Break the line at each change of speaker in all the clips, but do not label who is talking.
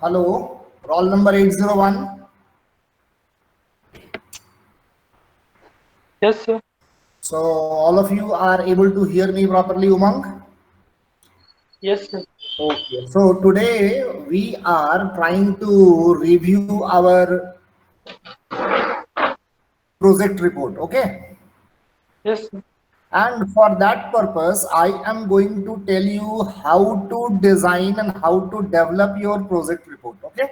Hello, roll number 801.
Yes, sir.
So all of you are able to hear me properly, Umang?
Yes, sir.
Okay. So today we are trying to review our project report. Okay.
Yes, sir.
And for that purpose, I am going to tell you how to design and how to develop your project report. Okay.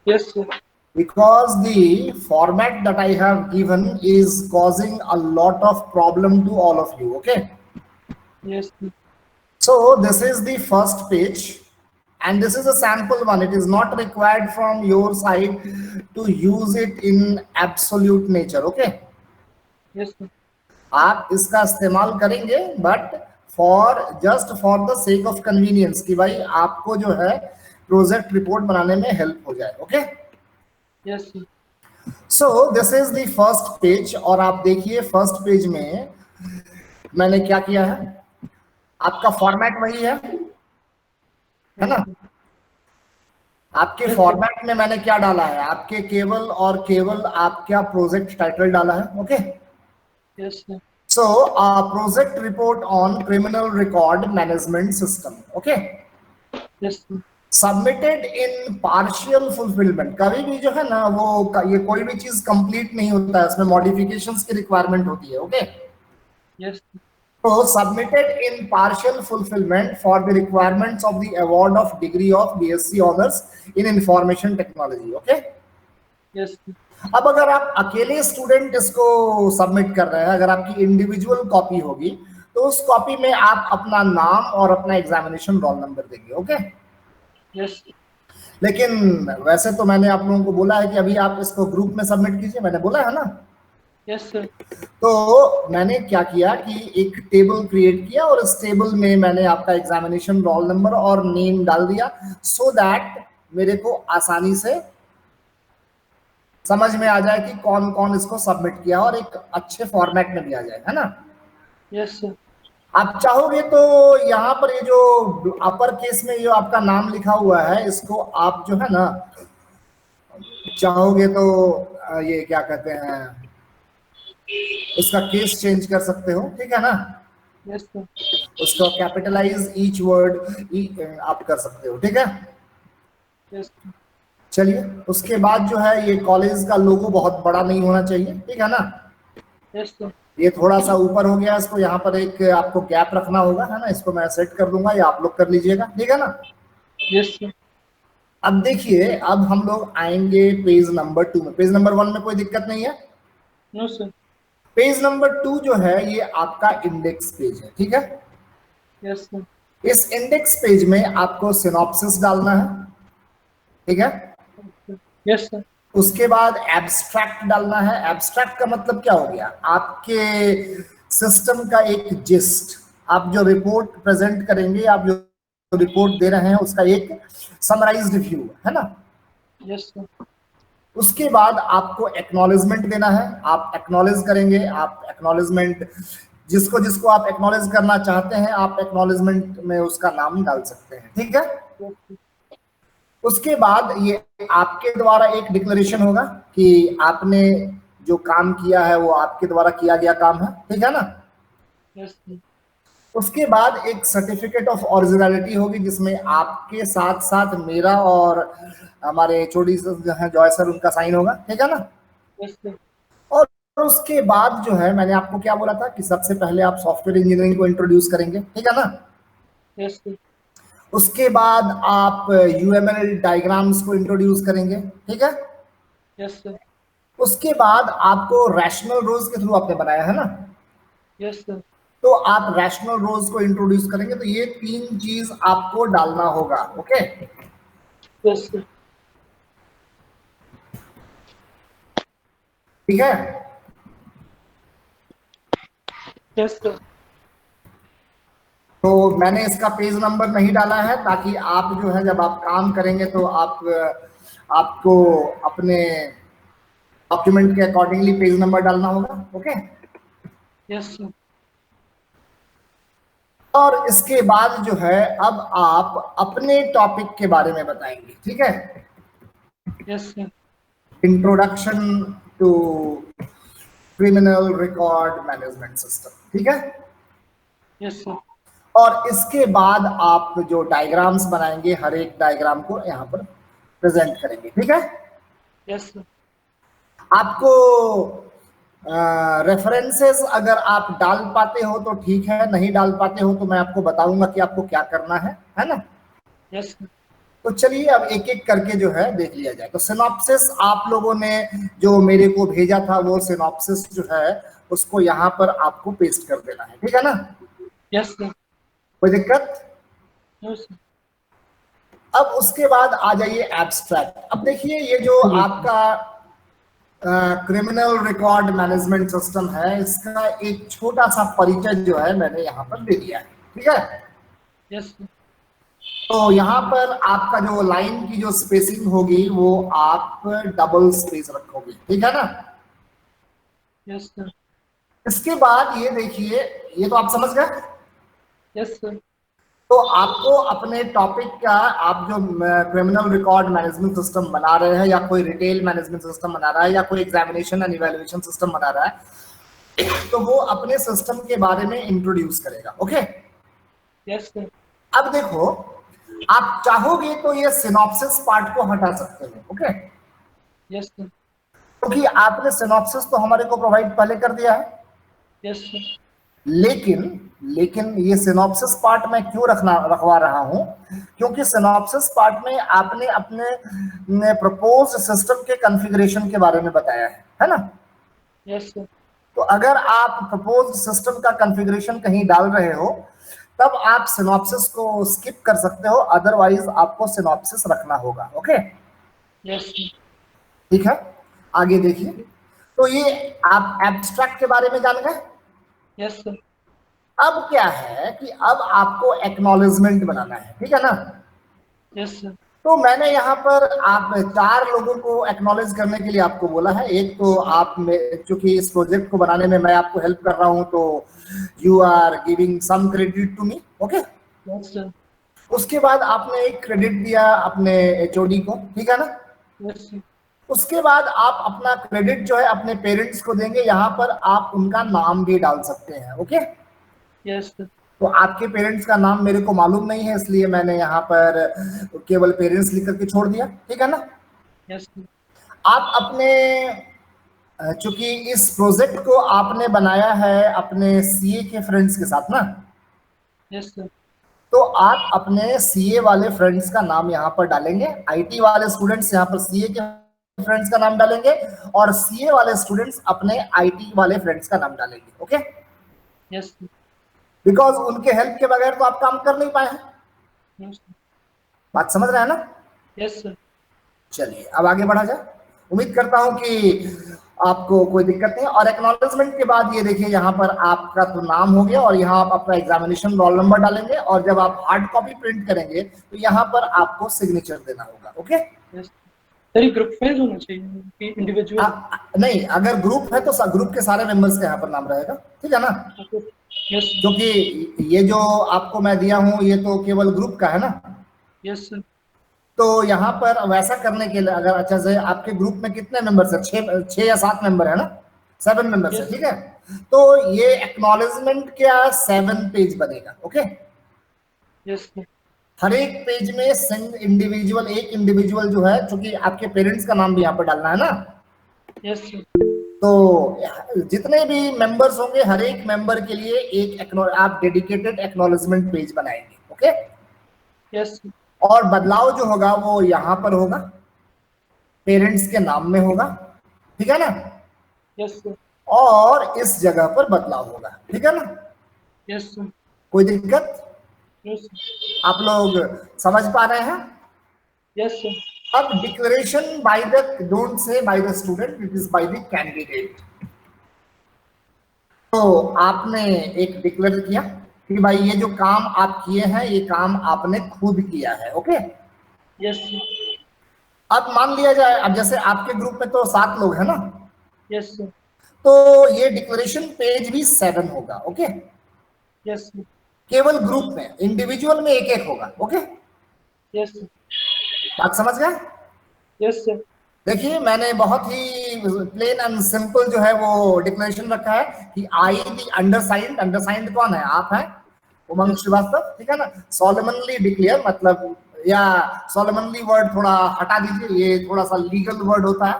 Yes, sir.
Because the format that I have given is causing a lot of problem to all of you. Okay.
Yes, sir.
So this is the first page and this is a sample one. It is not required from your side to use it in absolute nature. Okay.
Yes, sir.
आप इसका इस्तेमाल करेंगे but for just for the sake of convenience कि भाई आपको जो है project report बनाने में हेल्प हो जाए. Okay.
Yes, sir.
So this is the first page और आप देखिए फर्स्ट पेज में मैंने क्या किया है. आपका फॉर्मेट वही है
Yes,
ना.
sir.
आपके
Yes, sir.
फॉर्मेट में मैंने क्या डाला है. आपके केवल और केवल आपका प्रोजेक्ट टाइटल डाला है. Okay.
Yes, sir.
So, project report on criminal record management system. Okay.
Yes, sir.
Submitted in partial fulfilment. कभी भी जो है ना वो ये कोई भी चीज कंप्लीट नहीं होता है, इसमें मॉडिफिकेशंस की रिक्वायरमेंट होती है. ओके.
Yes, sir.
तो submitted in partial fulfilment for the requirements of the award of degree of BSc honours in information technology. Okay.
Yes, sir.
अब अगर आप अकेले स्टूडेंट इसको सबमिट कर रहे हैं, अगर आपकी इंडिविजुअल कॉपी होगी तो उस कॉपी में आप अपना नाम और अपना एग्जामिनेशन रोल नंबर देंगे. ओके.
Yes, sir.
लेकिन वैसे तो मैंने आप लोगों को बोला है कि अभी आप इसको ग्रुप में सबमिट कीजिए, मैंने बोला है ना.
Yes, sir.
तो मैंने क्या किया कि एक टेबल क्रिएट किया और इस टेबल में मैंने आपका एग्जामिनेशन रोल नंबर और नेम डाल दिया सो दैट मेरे को आसानी से समझ में आ जाए कि कौन कौन इसको सबमिट किया और एक अच्छे फॉर्मेट में भी आ जाए, है ना.
Yes, sir.
आप चाहोगे तो यहाँ पर ये जो अपर केस में जो आपका नाम लिखा हुआ है इसको आप जो है ना चाहोगे तो ये क्या कहते हैं इसका केस चेंज कर सकते हो. ठीक है ना.
Yes, sir.
उसको कैपिटलाइज ईच वर्ड आप कर सकते हो. ठीक है.
Yes, sir.
चलिए उसके बाद जो है ये कॉलेज का लोगो बहुत बड़ा नहीं होना चाहिए. ठीक है ना.
Yes, sir.
ये थोड़ा सा ऊपर हो गया, इसको यहाँ पर एक आपको गैप रखना होगा, है ना. इसको मैं सेट कर दूंगा या आप लोग कर लीजिएगा. ठीक है ना.
Yes, sir.
अब देखिए अब हम लोग आएंगे पेज नंबर 2 में. पेज नंबर 1 में कोई दिक्कत नहीं है.
No, sir.
पेज नंबर 2 जो है ये आपका इंडेक्स पेज है. ठीक है.
Yes, sir.
इस इंडेक्स पेज में आपको सिनॉप्सिस डालना है. ठीक है.
Yes, sir.
उसके बाद एब्स्ट्रैक्ट डालना है. एब्स्ट्रैक्ट का मतलब क्या हो गया, आपके सिस्टम का एक जिस्ट. आप जो रिपोर्ट प्रेजेंट करेंगे, आप जो रिपोर्ट दे रहे हैं उसका एक समराइज्ड व्यू, है ना.
Yes, sir.
उसके बाद आपको एक्नॉलेजमेंट देना है. आप एक्नॉलेज करेंगे. आप एक्नॉलेजमेंट जिसको जिसको आप एक्नॉलेज करना चाहते हैं आप एक्नॉलेजमेंट में उसका नाम डाल सकते हैं. ठीक है.
Yes, sir.
उसके बाद ये आपके द्वारा एक डिक्लेरेशन होगा कि आपने जो काम किया है वो आपके द्वारा किया गया काम है. ठीक है ना.
Yes, sir.
उसके बाद एक सर्टिफिकेट ऑफ ओरिजिनलिटी होगी जिसमें आपके साथ साथ मेरा और हमारे एचओडी जो है जॉय सर उनका साइन होगा. ठीक है ना.
Yes, sir.
और उसके बाद जो है मैंने आपको क्या बोला था कि सबसे पहले आप सॉफ्टवेयर इंजीनियरिंग को इंट्रोड्यूस करेंगे. ठीक है ना.
Yes, sir.
उसके बाद आप यूएमएल डायग्राम्स को इंट्रोड्यूस करेंगे. ठीक है.
Yes, sir.
उसके बाद आपको रैशनल रोज के थ्रू आपने बनाया है ना.
Yes, sir.
तो आप रैशनल रोज को इंट्रोड्यूस करेंगे. तो ये 3 चीज आपको डालना होगा. ओके.
Yes, sir.
ठीक है.
Yes, sir.
तो मैंने इसका पेज नंबर नहीं डाला है ताकि आप जो है जब आप काम करेंगे तो आपको अपने डॉक्यूमेंट के अकॉर्डिंगली पेज नंबर डालना होगा. ओके.
Yes, sir.
और इसके बाद जो है अब आप अपने टॉपिक के बारे में बताएंगे, ठीक है।
Yes, sir.
Introduction to criminal record management system, ठीक है।
Yes, sir.
और इसके बाद आप जो डायग्राम्स बनाएंगे हर एक डायग्राम को यहाँ पर प्रेजेंट करेंगे, ठीक है।
Yes, sir.
आपको रेफरेंसेस अगर आप डाल पाते हो तो ठीक है, नहीं डाल पाते हो तो मैं आपको बताऊंगा कि आपको क्या करना है ना।
Yes, sir.
तो चलिए अब एक एक करके जो है देख लिया जाए। तो सिनॉप्सिस आप लोगों ने जो मेरे को भेजा था वो सिनॉप्सिस जो है उसको यहाँ पर आपको पेस्ट कर देना है, ठीक है ना।
Yes, sir.
कोई दिक्कत?
No, sir.
अब उसके बाद आ जाइए एब्स्ट्रैक्ट। अब देखिए ये जो आपका क्रिमिनल रिकॉर्ड मैनेजमेंट सिस्टम है इसका एक छोटा सा परिचय जो है मैंने यहाँ पर दे दिया है, ठीक है।
Yes, sir.
तो यहाँ पर आपका जो लाइन की जो स्पेसिंग होगी वो आप डबल स्पेस रखोगे, ठीक है ना।
Yes, sir.
इसके बाद ये देखिए, ये तो आप समझ गए।
Yes, sir.
तो आपको अपने टॉपिक का, आप जो क्रिमिनल रिकॉर्ड मैनेजमेंट सिस्टम बना रहे हैं या कोई रिटेल मैनेजमेंट सिस्टम बना रहा है या कोई एग्जामिनेशन एंड इवैल्यूएशन सिस्टम बना रहा है तो वो अपने सिस्टम के बारे में इंट्रोड्यूस करेगा, ओके।
Yes, sir.
अब देखो, आप चाहोगे तो ये सिनॉप्सिस पार्ट को हटा सकते हो, ओके।
Yes, sir.
क्योंकि आपने सिनॉप्सिस तो हमारे को प्रोवाइड पहले कर दिया है,
Yes, sir.
लेकिन ये सिनॉप्सिस पार्ट में क्यों रखवा रहा हूं, क्योंकि सिनॉप्सिस पार्ट में आपने अपने प्रपोज्ड सिस्टम के कॉन्फ़िगरेशन के बारे में बताया है ना।
Yes, sir.
तो अगर आप प्रपोज्ड सिस्टम का कॉन्फ़िगरेशन कहीं डाल रहे हो तब आप सिनॉप्सिस को स्किप कर सकते हो, अदरवाइज आपको सिनॉप्सिस रखना होगा, ओके।
Yes, sir.
ठीक है, आगे देखिए। तो ये आप एब्स्ट्रैक्ट के बारे में जान गए।
Yes, sir.
अब क्या है कि अब आपको एक्नॉलेजमेंट बनाना है, ठीक है ना।
Yes, sir.
तो मैंने यहाँ पर आप 4 लोगों को एक्नॉलेज करने के लिए आपको बोला है। एक तो आप, चूंकि इस प्रोजेक्ट को बनाने में मैं आपको हेल्प कर रहा हूँ तो you are giving some credit to me, okay.
Yes, sir.
उसके बाद आपने एक क्रेडिट दिया अपने एचओडी को, ठीक है ना।
Yes, sir.
उसके बाद आप अपना क्रेडिट जो है अपने पेरेंट्स को देंगे, यहाँ पर आप उनका नाम भी डाल सकते हैं, ओके।
Yes, sir.
तो आपके पेरेंट्स का नाम मेरे को मालूम नहीं है इसलिए मैंने यहाँ पर केवल पेरेंट्स लिख करके छोड़ दिया, ठीक है ना।
Yes, sir.
आप अपने, चूंकि इस प्रोजेक्ट को आपने बनाया है अपने सीए के फ्रेंड्स के साथ ना,
Yes, sir.
तो आप अपने सीए वाले फ्रेंड्स का नाम यहाँ पर डालेंगे। आईटी वाले स्टूडेंट्स यहाँ पर सीए के फ्रेंड्स का नाम डालेंगे और सीए वाले स्टूडेंट्स अपने आईटी वाले फ्रेंड्स का नाम डालेंगे, ओके।
Yes, sir.
बिकॉज उनके हेल्प के बगैर तो आप काम कर नहीं पाए हैं।
No, sir.
बात समझ रहे हैं ना।
Yes, sir.
चलिए अब आगे बढ़ा जाए। उम्मीद करता हूं कि आपको कोई दिक्कत नहीं। और एक्नॉलेजमेंट के बाद ये देखिए यहाँ पर आपका तो नाम हो गया और यहाँ आप अपना एग्जामिनेशन रोल नंबर डालेंगे और जब आप हार्ड कॉपी प्रिंट करेंगे तो यहाँ पर आपको सिग्नेचर देना होगा, ओके।
Yes. सर ये ग्रुप वाइज होना चाहिए कि इंडिविजुअल?
नहीं, अगर ग्रुप है तो ग्रुप के सारे मेंबर्स का यहाँ पर नाम रहेगा, ठीक है ना।
यस।
क्योंकि ये जो आपको मैं दिया हूँ ये तो केवल ग्रुप का है ना।
Yes sir.
तो यहाँ पर वैसा करने के लिए अगर अच्छा से आपके ग्रुप में कितने मेंबर्स है, 6 या 7 मेंबर है ना, 7 मेंबर्स है, ठीक है। तो ये एक्नॉलेजमेंट क्या 7 पेज बनेगा, ओके।
Yes sir. हर
एक पेज में एक इंडिविजुअल जो है, क्योंकि आपके पेरेंट्स का नाम भी यहाँ पर डालना है ना।
Yes sir.
तो जितने भी मेंबर्स होंगे हर एक मेंबर के लिए एक आप डेडिकेटेड एक्नॉलेजमेंट पेज बनाएंगे, ओके।
यस।
और बदलाव जो होगा वो यहाँ पर होगा, पेरेंट्स के नाम में होगा, ठीक है ना।
Yes sir.
और इस जगह पर बदलाव होगा, ठीक है ना।
Yes sir.
कोई दिक्कत?
यस।
आप लोग समझ पा रहे हैं?
Yes sir.
अब declaration by the, don't say by the student, it is by the candidate. तो आपने एक डिक्लेयर किया कि भाई ये जो काम आप किए हैं ये काम आपने खुद किया है, ओके।
Yes sir.
अब मान लिया जाए, अब जैसे आपके ग्रुप में तो 7 लोग हैं ना।
Yes sir.
तो ये डिक्लेरेशन पेज भी 7 होगा, ओके।
Yes sir.
केवल ग्रुप में, इंडिविजुअल में एक एक होगा। ओके,
यस सर,
बात समझ गए?
यस सर,
देखिए मैंने बहुत ही प्लेन एंड सिंपल जो है वो डिक्लेरेशन रखा है कि आई दी अंडरसाइंड, अंडरसाइंड कौन है? आप हैं, उमंग श्रीवास्तव, ठीक है ना। सोलेमनली डिक्लेयर मतलब, या सोलेमनली वर्ड थोड़ा हटा दीजिए, ये थोड़ा सा लीगल वर्ड होता है,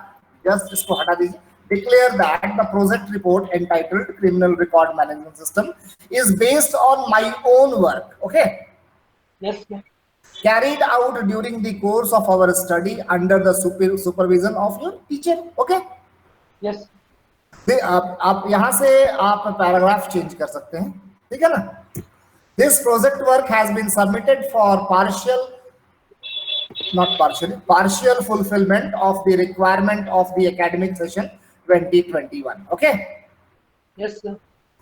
जस्ट इसको हटा दीजिए। Declare that the project report entitled Criminal Record Management System is based on my own work, okay,
yes sir,
carried out during the course of our study under the supervision of your teacher, okay।
Yes,
आप यहां से आप paragraph change कर सकते हैं, ठीक है ना। This project work has been submitted for partial fulfillment of the requirement of the academic session 2021, okay।
Yes sir,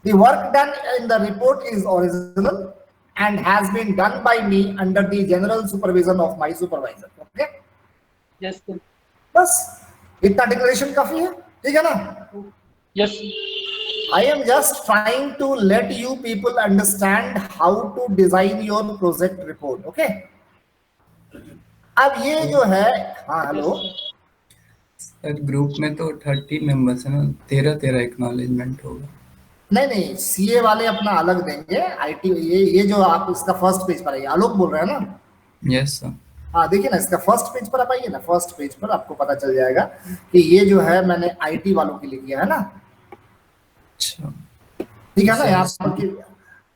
The work done in the report is original and has been done by me under the general supervision of my supervisor, okay।
Yes sir,
बस इतना declaration काफी है, ठीक है ना।
Yes,
I am just trying to let you people understand how to design your project report, okay। अब ये जो है, हाँ हेलो,
सर ग्रुप में तो 30 मेंबर्स है ना, 13 एक्नॉलेजमेंट होगा।
नहीं सीए वाले अपना अलग देंगे, आईटी ये जो आप इसका फर्स्ट पेज पर है, आलोक बोल रहे हैं ना?
Yes sir.
हाँ देखिए ना, इसका फर्स्ट पेज पर आप आइए ना, फर्स्ट पेज पर आपको पता चल जाएगा कि ये जो है मैंने आईटी वालों के लिए किया है ना,
अच्छा
ठीक है ना। यहाँ पर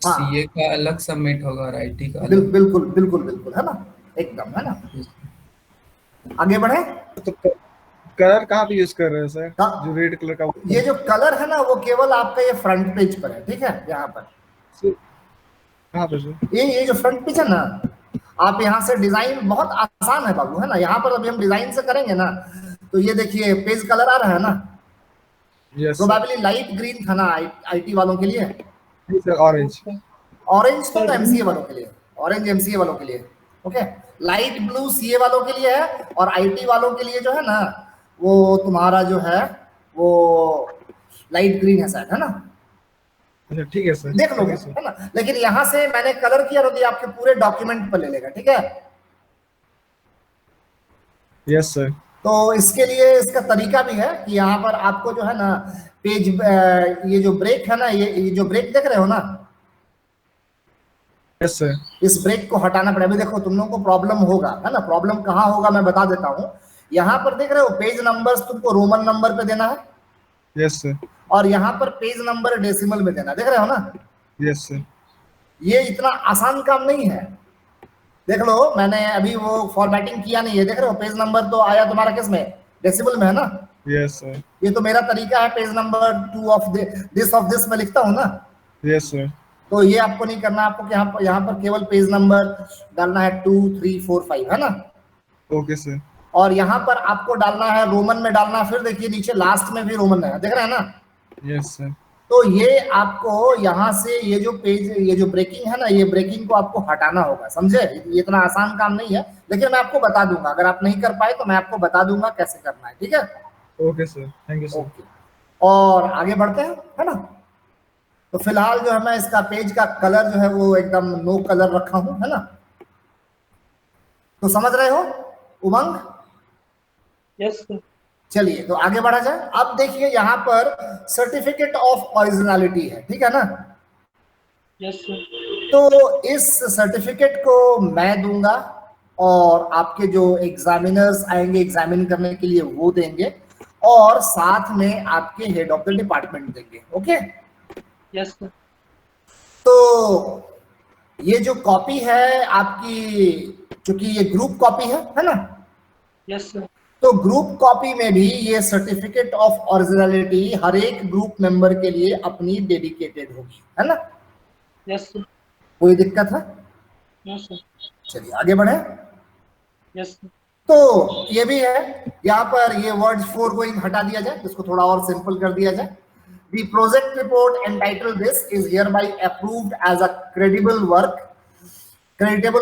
हाँ
सीए का अलग सबमिट होगा और आईटी का अलग।
बिल्कुल बिल्कुल बिल्कुल है ना, एकदम है ना। आगे बढ़े।
तो कलर कहाँ पे यूज कर रहे हैं सर?
हाँ।
जो रेड कलर का,
ये जो कलर है ना वो केवल आपका ये फ्रंट पेज पर है, ठीक है। यहाँ पर
कहाँ पे सर?
ये जो फ्रंट पेज है ना, आप यहाँ से डिजाइन बहुत आसान है बाबू, है ना। यहाँ पर अभी हम डिजाइन से करेंगे ना, तो ये देखिए पेज कलर आ रहा है ना,
यस
प्रोबेबली लाइट ग्रीन था ना आईटी वालों के लिए,
सर, ऑरेंज।
ऑरेंज तो एमसीए वालों के लिए, ऑरेंज एमसीए वालों के लिए, ओके। लाइट ब्लू सीए वालों के लिए है, और आईटी वालों के लिए जो है ना वो तुम्हारा जो है वो लाइट ग्रीन है शायद, है ना।
अच्छा ठीक है सर,
देख लोगे, है ना। लेकिन यहाँ से मैंने कलर किया तो ये आपके पूरे डॉक्यूमेंट पर ले लेगा, ठीक है।
Yes sir.
तो इसके लिए इसका तरीका भी है कि यहाँ पर आपको जो है ना पेज, ये जो ब्रेक है ना, ये जो ब्रेक देख रहे हो ना,
यस सर।
इस ब्रेक को हटाना पड़ेगा। अभी देखो तुम लोगों को प्रॉब्लम होगा, है ना। प्रॉब्लम कहाँ होगा मैं बता देता हूँ। यहाँ पर देख रहे हो पेज नंबर्स तुमको रोमन नंबर पे देना है,
यस सर।
और यहाँ पर पेज नंबर डेसिमल में देना, देख रहे हो ना।
Yes sir.
ये इतना आसान काम नहीं है। देख लो मैंने अभी वो फॉर्मेटिंग किया नहीं है, देख रहे हो पेज नंबर तो आया तुम्हारा किस में, डेसिमल में, है ना।
Yes sir.
ये तो मेरा तरीका है, पेज नंबर 2 ऑफ दिस में लिखता हूँ ना।
Yes sir.
तो ये आपको नहीं करना, आपको यहाँ पर केवल पेज नंबर डालना है 2 3 4 5, है ना।
Okay sir.
और यहाँ पर आपको डालना है रोमन में डालना, फिर देखिए नीचे लास्ट में भी रोमन है, देख रहे हैं ना।
Yes sir.
तो ये आपको यहाँ से ये जो पेज, ये जो ब्रेकिंग है ना, ये ब्रेकिंग को आपको हटाना होगा, समझे। ये इतना आसान काम नहीं है, लेकिन मैं आपको बता दूंगा। अगर आप नहीं कर पाए तो मैं आपको बता दूंगा कैसे करना है, ठीक है।
Okay sir, thank you sir.
Okay, और आगे बढ़ते हैं, है ना। तो फिलहाल जो है मैं इसका पेज का कलर जो है वो एकदम नो कलर रखा हूं, है ना। तो समझ रहे हो उमंग?
यस सर,
चलिए तो आगे बढ़ा जाए। अब देखिए यहाँ पर सर्टिफिकेट ऑफ ओरिजिनलिटी है, ठीक है ना।
यस सर,
तो इस सर्टिफिकेट को मैं दूंगा, और आपके जो एग्जामिनर्स आएंगे एग्जामिन करने के लिए वो देंगे, और साथ में आपके हेड ऑफ द डिपार्टमेंट देंगे, ओके।
यस सर,
तो ये जो कॉपी है आपकी, चूंकि ये ग्रुप कॉपी है ना।
यस सर,
तो ग्रुप कॉपी में भी ये सर्टिफिकेट ऑफ ओरिजिनलिटी हर एक ग्रुप मेंबर के लिए अपनी डेडिकेटेड होगी, है ना।
यस सर,
कोई दिक्कत है?
नो सर,
चलिए आगे बढ़े।
यस सर,
तो ये भी है, यहाँ पर ये वर्ड फोरगोइंग हटा दिया जाए, इसको थोड़ा और सिंपल कर दिया जाए। The project report entitled this is hereby approved as a creditable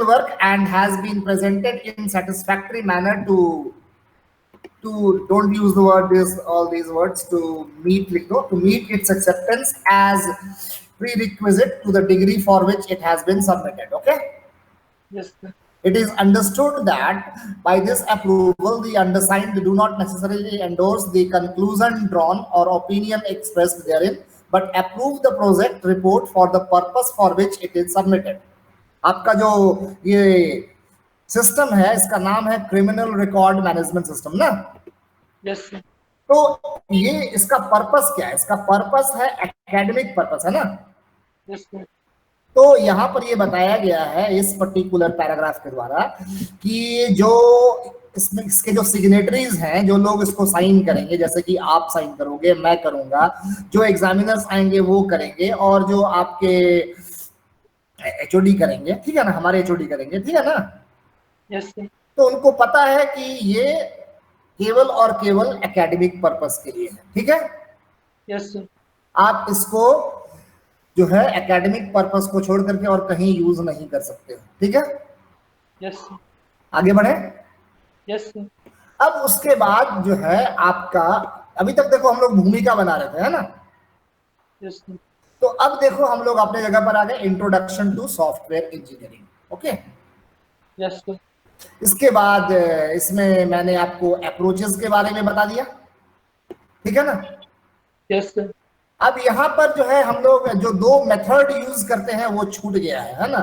work and has been presented in satisfactory manner to don't use the word this, all these words, to meet, लिख दो, to meet its acceptance as prerequisite to the degree for which it has been submitted. Okay.
Yes, sir.
It is understood that by this approval, the undersigned do not necessarily endorse the conclusion drawn or opinion expressed therein, but approve the project report for the purpose for which it is submitted. आपका जो ये system है, इसका नाम है criminal record management system ना।
Yes, sir.
तो ये इसका पर्पस क्या है? इसका पर्पस है एकेडमिक पर्पस, है ना।
Yes, sir.
तो यहाँ पर ये बताया गया है इस पर्टिकुलर पैराग्राफ के द्वारा कि जो इसमें इसके जो सिग्नेटरीज हैं, जो लोग इसको साइन करेंगे, जैसे कि आप साइन करोगे, मैं करूंगा, जो एग्जामिनर्स आएंगे वो करेंगे, और जो आपके एचओडी करेंगे, ठीक है ना, हमारे एचओडी करेंगे, ठीक है ना।
Yes, sir.
तो उनको पता है कि ये केवल और केवल एकेडमिक पर्पस के लिए है, ठीक है।
Yes, sir.
आप इसको जो है एकेडमिक पर्पस को छोड़ करके और कहीं यूज नहीं कर सकते हो, ठीक है।
Yes, sir.
आगे बढ़े।
Yes, sir.
अब उसके बाद जो है आपका, अभी तक देखो हम लोग भूमिका बना रहे थे, है ना।
Yes, sir.
तो अब देखो हम लोग अपने जगह पर आ गए, introduction to software engineering. Okay.
Yes, sir.
इसके बाद इसमें मैंने आपको अप्रोचेस के बारे में बता दिया, ठीक है ना।
Yes, sir.
अब यहाँ पर जो है हम लोग जो दो मेथड यूज करते हैं वो छूट गया है ना।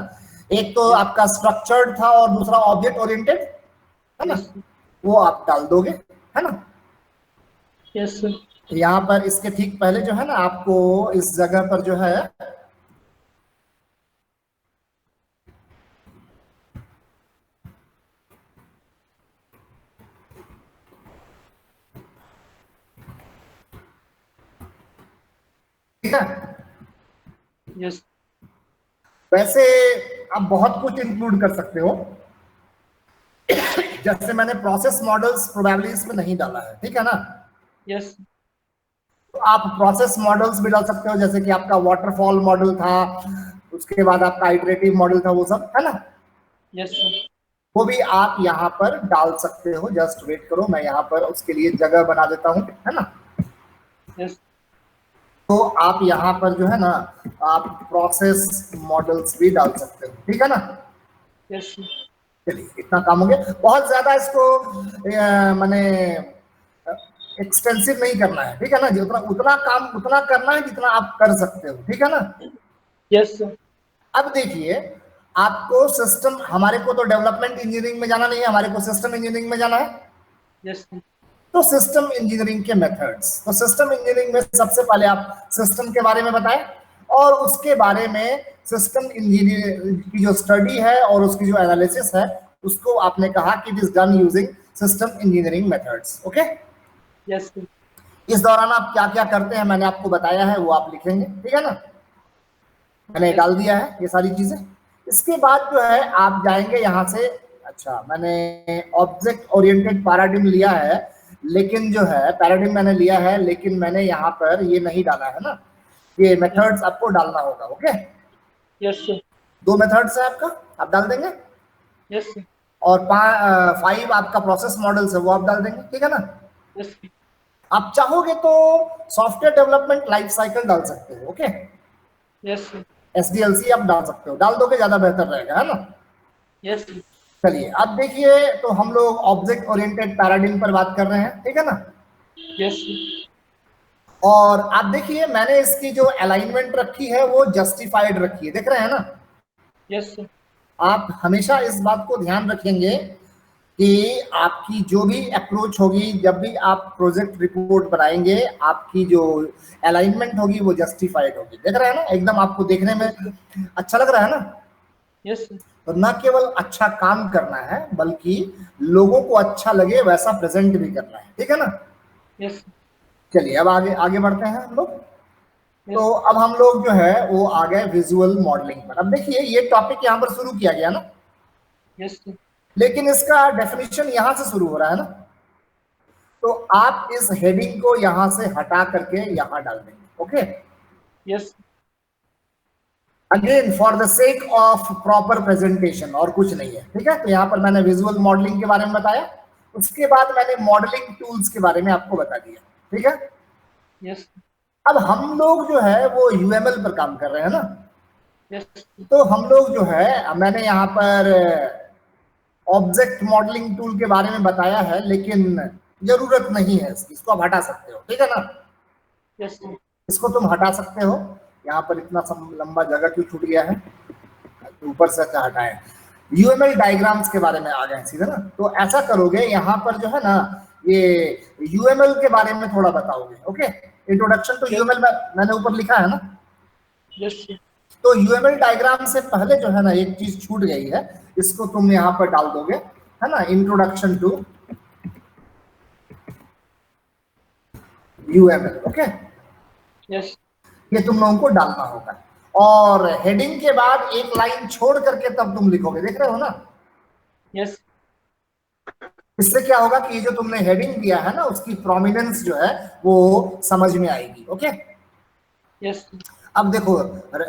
एक तो आपका स्ट्रक्चर्ड था और दूसरा ऑब्जेक्ट ओरिएंटेड, है ना।
Yes, sir.
वो आप डाल दोगे, है ना।
Yes, sir.
यहाँ पर इसके ठीक पहले जो है ना, आपको इस जगह पर जो है ठीक है।
Yes.
वैसे आप बहुत कुछ इंक्लूड कर सकते हो, जैसे मैंने प्रोसेस मॉडल्स प्रोबेबली इसमें नहीं डाला है, ठीक है ना।
Yes.
तो आप प्रोसेस मॉडल्स भी डाल सकते हो, जैसे कि आपका वाटरफॉल मॉडल था, उसके बाद आपका आइटरेटिव मॉडल था, वो सब, है ना।
Yes, sir.
वो भी आप यहाँ पर डाल सकते हो। जस्ट वेट करो, मैं यहाँ पर उसके लिए जगह बना देता हूँ, है ना।
Yes.
तो आप यहाँ पर जो है ना, आप प्रोसेस मॉडल्स भी डाल सकते हो, ठीक है ना।
Yes, sir.
चलिए, इतना काम हो गया। बहुत ज्यादा इसको माने एक्सटेंसिव नहीं करना है, ठीक है ना। जितना उतना काम उतना करना है जितना आप कर सकते हो, ठीक है ना।
Yes, sir.
अब देखिए, आपको सिस्टम, हमारे को तो डेवलपमेंट इंजीनियरिंग में जाना नहीं है, हमारे को सिस्टम इंजीनियरिंग में जाना है।
Yes, sir.
तो सिस्टम इंजीनियरिंग के मेथड्स, तो सिस्टम इंजीनियरिंग में सबसे पहले आप सिस्टम के बारे में बताएं, और उसके बारे में सिस्टम इंजीनियरिंग की जो स्टडी है और उसकी जो एनालिसिस है, उसको आपने कहा कि it is done using system engineering methods. Okay.
Yes, sir.
इस दौरान आप क्या क्या करते हैं मैंने आपको बताया है, वो आप लिखेंगे, ठीक है ना। मैंने डाल दिया है ये सारी चीजें। इसके बाद जो है आप जाएंगे यहाँ से, अच्छा मैंने ऑब्जेक्ट ओरिएंटेड पैराडिग्म लिया है, लेकिन जो है पैराडिग्म मैंने लिया है, लेकिन मैंने यहाँ पर ये नहीं डाला है ना, ये मेथड्स आपको डालना होगा। ओके।
Yes, sir.
2 मेथड्स है आपका, आप डाल देंगे,
Yes, sir.
और 5 आपका प्रोसेस मॉडल्स है, वो आप डाल देंगे, ठीक है ना।
Yes, sir.
आप चाहोगे तो सॉफ्टवेयर डेवलपमेंट लाइफ साइकिल डाल सकते हो। ओके।
Yes, sir.
SDLC आप डाल सकते हो, डाल दोगे ज्यादा बेहतर रहेगा, है ना।
Yes, sir.
चलिए, अब देखिए, तो हम लोग ऑब्जेक्ट ओरिएंटेड पैराडिग्म पर बात कर रहे हैं, ठीक है ना।
Yes, sir.
और आप देखिए, मैंने इसकी जो अलाइनमेंट रखी है वो जस्टिफाइड रखी है, देख रहे हैं ना।
Yes, sir.
आप हमेशा इस बात को ध्यान रखेंगे कि आपकी जो भी अप्रोच होगी, जब भी आप प्रोजेक्ट रिपोर्ट बनाएंगे, आपकी जो अलाइनमेंट होगी वो जस्टिफाइड होगी, देख रहे हैं ना। एकदम आपको देखने में अच्छा लग रहा है ना।
Yes, sir.
तो न केवल अच्छा काम करना है, बल्कि लोगों को अच्छा लगे वैसा प्रेजेंट भी करना है, ठीक है ना।
Yes, sir.
चलिए, अब आगे आगे बढ़ते हैं हम लोग।
Yes.
तो अब हम लोग जो है वो आ गए विजुअल मॉडलिंग पर। अब देखिए, ये टॉपिक यहाँ पर शुरू किया गया ना,
Yes, sir.
लेकिन इसका डेफिनेशन यहाँ से शुरू हो रहा है ना। तो आप इस हेडिंग को यहाँ से हटा करके यहाँ डाल देंगे। Okay.
Yes.
Again for the sake of proper presentation, और कुछ नहीं है, ठीक है। तो यहाँ पर मैंने विजुअल मॉडलिंग के बारे में बताया, उसके बाद मैंने मॉडलिंग टूल्स के बारे में आपको बता दिया, ठीक है।
Yes.
अब हम लोग जो है वो यूएमएल पर काम कर रहे हैं ना,
यस
तो हम लोग जो है, मैंने यहाँ पर ऑब्जेक्ट मॉडलिंग टूल के बारे में बताया है, लेकिन जरूरत नहीं है इसकी, इसको आप हटा सकते हो, ठीक है ना।
यस
इसको तुम हटा सकते हो। यहाँ पर इतना लंबा जगह क्यों छूट गया है, ऊपर से अच्छा हटाए। यूएमएल डायग्राम्स के बारे में आ गए सीधे ना, तो ऐसा करोगे यहाँ पर जो है ना, ये यूएमएल के बारे में थोड़ा बताओगे। ओके, इंट्रोडक्शन टू यूएमएल मैंने ऊपर लिखा है ना।
यस
तो यूएमएल डायग्राम से पहले जो है ना एक चीज छूट गई है, इसको तुम यहाँ पर डाल दोगे, है ना, introduction to UML. Okay,
yes
ये तुम लोगों को डालना होगा, और हेडिंग के बाद एक लाइन छोड़ करके तब तुम लिखोगे, देख रहे हो ना।
यस
इससे क्या होगा कि ये जो तुमने हेडिंग दिया है ना, उसकी प्रोमिनेंस जो है वो समझ में आएगी। ओके,
यस
अब देखो,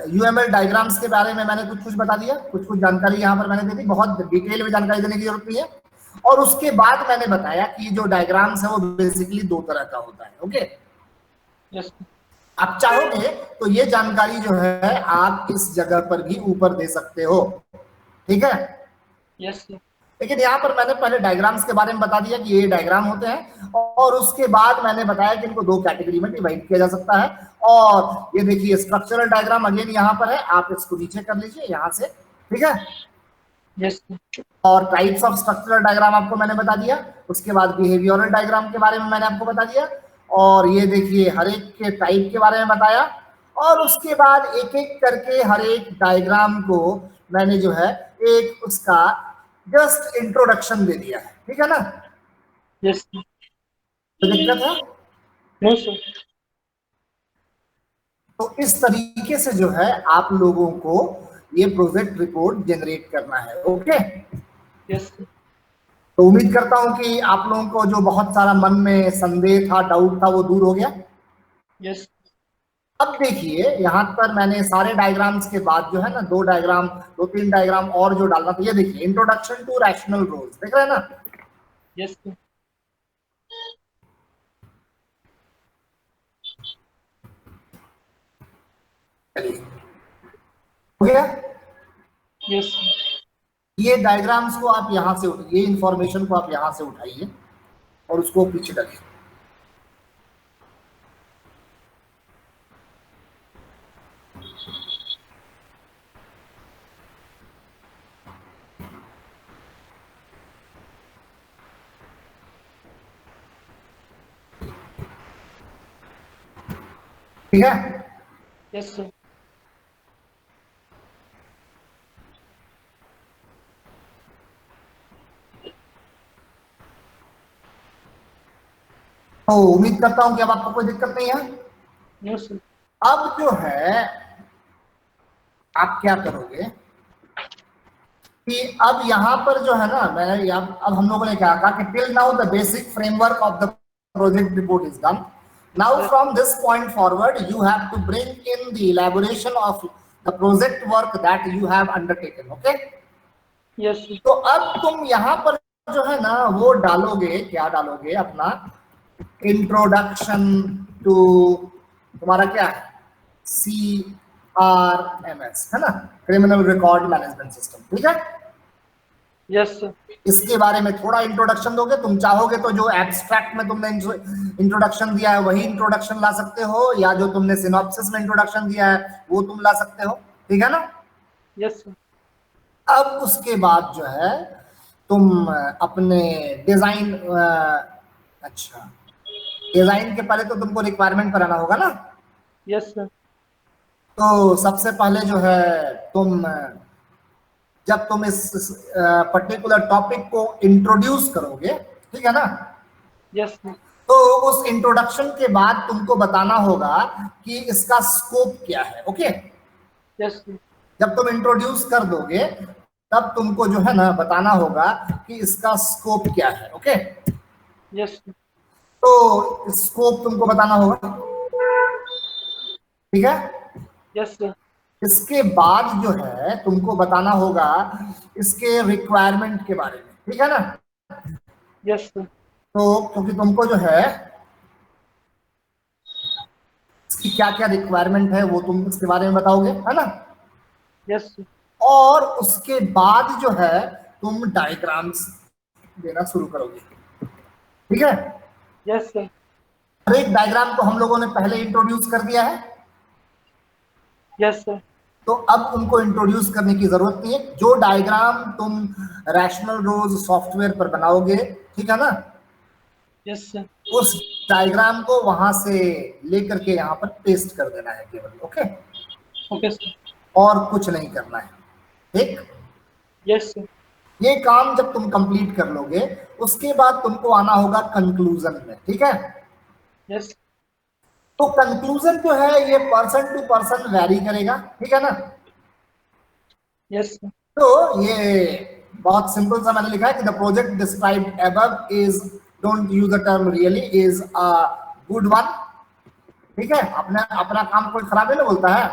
यूएमएल डायग्राम्स के बारे में मैंने कुछ कुछ बता दिया, कुछ कुछ जानकारी यहाँ पर मैंने दे दी, बहुत डिटेल में जानकारी देने की जरूरत नहीं है। और उसके बाद मैंने बताया कि जो डायग्राम्स है वो बेसिकली दो तरह का होता है। ओके,
यस
आप चाहोगे तो ये जानकारी जो है आप इस जगह पर भी ऊपर दे सकते हो, ठीक है।
यस
लेकिन यहाँ पर मैंने पहले डायग्राम्स के बारे में बता दिया कि ये डायग्राम होते हैं, और उसके बाद मैंने बताया कि इनको दो कैटेगरी में डिवाइड किया जा सकता है। और ये देखिए स्ट्रक्चरल डायग्राम अगेन यहाँ पर है, आप इसको नीचे कर लीजिए यहाँ से, ठीक है।
यस
और टाइप्स ऑफ स्ट्रक्चरल डायग्राम आपको मैंने बता दिया, उसके बाद बिहेवियरल डायग्राम के बारे में मैंने आपको बता दिया, और ये देखिए हर एक के टाइप के बारे में बताया, और उसके बाद एक एक करके हर एक डायग्राम को मैंने जो है एक उसका जस्ट इंट्रोडक्शन दे दिया है, ठीक है ना।
यस
तो दिक्कत है?
नो सर
तो इस तरीके से जो है आप लोगों को ये प्रोजेक्ट रिपोर्ट जनरेट करना है। ओके,
यस
तो उम्मीद करता हूं कि आप लोगों को जो बहुत सारा मन में संदेह था, डाउट था, वो दूर हो गया।
यस
अब देखिए यहाँ पर मैंने सारे डायग्राम्स के बाद जो है ना दो तीन डायग्राम और जो डालना था, ये देखिए इंट्रोडक्शन टू रैशनल रोल्स, देख रहे हैं ना।
यस
चलिए, हो गया।
यस
ये डायग्राम्स को आप यहाँ से ये इंफॉर्मेशन को आप यहाँ से उठाइए और उसको पीछे डालिए। ठीक है,
यस सर
तो उम्मीद करता हूं कि अब आपको कोई दिक्कत नहीं है।
नो सर
अब जो है आप क्या करोगे कि अब यहाँ पर जो है ना, मैं अब हम लोगों ने क्या कहा कि till now the basic framework of the project report is done. Now from this point forward you have to bring in the elaboration of the project work that you have undertaken. Okay,
yes
तो अब तुम यहाँ पर जो है ना वो डालोगे, क्या डालोगे, अपना इंट्रोडक्शन टू, तुम्हारा क्या है, CRMS है ना, क्रिमिनल रिकॉर्ड मैनेजमेंट सिस्टम, ठीक है।
यस सर
इसके बारे में थोड़ा इंट्रोडक्शन दोगे। तुम चाहोगे तो जो एब्स्ट्रैक्ट में तुमने इंट्रोडक्शन दिया है वही इंट्रोडक्शन ला सकते हो, या जो तुमने सिनॉप्सिस में इंट्रोडक्शन दिया है वो तुम ला सकते हो, ठीक है ना।
यस सर
अब उसके बाद जो है तुम अपने डिजाइन, अच्छा डिजाइन के पहले तो तुमको रिक्वायरमेंट कराना होगा ना।
यस सर
तो सबसे पहले जो है तुम जब तुम इस पर्टिकुलर टॉपिक को इंट्रोड्यूस करोगे, ठीक है ना,
यस सर
तो उस इंट्रोडक्शन के बाद तुमको बताना होगा कि इसका स्कोप क्या है। ओके,
यस सर
जब तुम इंट्रोड्यूस कर दोगे तब तुमको जो है ना बताना होगा कि इसका स्कोप क्या है। ओके,
यस
तो स्कोप तुमको बताना होगा, ठीक है।
यस सर
इसके बाद जो है तुमको बताना होगा इसके रिक्वायरमेंट के बारे में, ठीक है ना।
यस सर
तो क्योंकि तुमको जो है इसकी क्या क्या रिक्वायरमेंट है वो तुम इसके बारे में बताओगे, है ना।
Yes sir.
और उसके बाद जो है तुम डायग्राम्स देना शुरू करोगे, ठीक है।
Yes sir.
हर एक डायग्राम को हम लोगों ने पहले इंट्रोड्यूस कर दिया है,
यस सर।
तो अब उनको इंट्रोड्यूस करने की जरूरत नहीं है। जो डायग्राम तुम रैशनल रोज सॉफ्टवेयर पर बनाओगे, ठीक है ना,
यस सर।
उस डायग्राम को वहां से लेकर के यहाँ पर पेस्ट कर देना है केवल, ओके।
Okay sir.
और कुछ नहीं करना है, ठीक।
Yes sir.
ये काम जब तुम कंप्लीट कर लोगे, उसके बाद तुमको आना होगा कंक्लूजन में, ठीक है।
यस।
तो कंक्लूजन जो है ये पर्सन टू पर्सन वैरी करेगा, ठीक है ना।
Yes sir.
तो ये बहुत सिंपल सा मैंने लिखा है कि the project described above is, don't use the term really, is a good one, ठीक है। अपना अपना काम कोई खराब नहीं बोलता है।